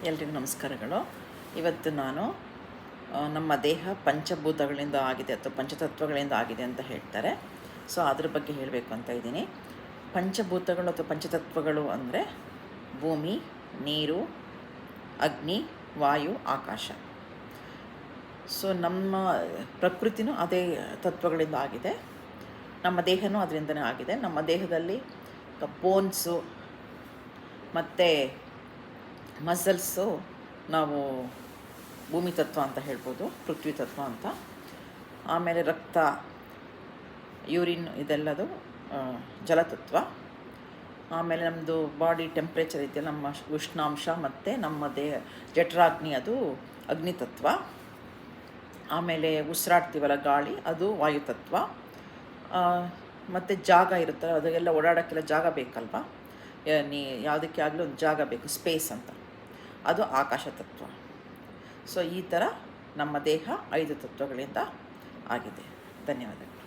ಎಲ್ರಿಗೂ ನಮಸ್ಕಾರಗಳು. ಇವತ್ತು ನಾನು ನಮ್ಮ ದೇಹ ಪಂಚಭೂತಗಳಿಂದ ಆಗಿದೆ ಅಥವಾ ಪಂಚತತ್ವಗಳಿಂದ ಆಗಿದೆ ಅಂತ ಹೇಳ್ತಾರೆ. ಸೊ ಅದ್ರ ಬಗ್ಗೆ ಹೇಳಬೇಕು ಅಂತ ಇದ್ದೀನಿ. ಪಂಚಭೂತಗಳು ಅಥವಾ ಪಂಚತತ್ವಗಳು ಅಂದರೆ ಭೂಮಿ, ನೀರು, ಅಗ್ನಿ, ವಾಯು, ಆಕಾಶ. ಸೊ ನಮ್ಮ ಪ್ರಕೃತಿನೂ ಅದೇ ತತ್ವಗಳಿಂದ ಆಗಿದೆ, ನಮ್ಮ ದೇಹನೂ ಅದರಿಂದನೇ ಆಗಿದೆ. ನಮ್ಮ ದೇಹದಲ್ಲಿ ಬೋನ್ಸು ಮತ್ತು ಮಸಲ್ಸು ನಾವು ಭೂಮಿ ತತ್ವ ಅಂತ ಹೇಳ್ಬೋದು, ಪೃಥ್ವಿ ತತ್ವ ಅಂತ. ಆಮೇಲೆ ರಕ್ತ, ಯೂರಿನ್ ಇದೆಲ್ಲದು ಜಲತತ್ವ. ಆಮೇಲೆ ನಮ್ಮದು ಬಾಡಿ ಟೆಂಪ್ರೇಚರ್ ಇದೆಯಲ್ಲ, ನಮ್ಮ ಉಷ್ಣಾಂಶ ಮತ್ತು ನಮ್ಮ ಜಠರಾಗ್ನಿ ಅದು ಅಗ್ನಿತತ್ವ. ಆಮೇಲೆ ಉಸಿರಾಡ್ತೀವಲ್ಲ ಗಾಳಿ, ಅದು ವಾಯುತತ್ವ. ಮತ್ತು ಜಾಗ ಇರುತ್ತೆ, ಅದೆಲ್ಲ ಓಡಾಡೋಕ್ಕೆಲ್ಲ ಜಾಗ ಬೇಕಲ್ವ, ಯಾವುದಕ್ಕೆ ಆಗಲಿ ಒಂದು ಜಾಗ ಬೇಕು, ಸ್ಪೇಸ್ ಅಂತ, ಅದು ಆಕಾಶ ತತ್ವ. ಸೊ ಈ ಥರ ನಮ್ಮ ದೇಹ 5 ತತ್ವಗಳಿಂದ ಆಗಿದೆ. ಧನ್ಯವಾದಗಳು.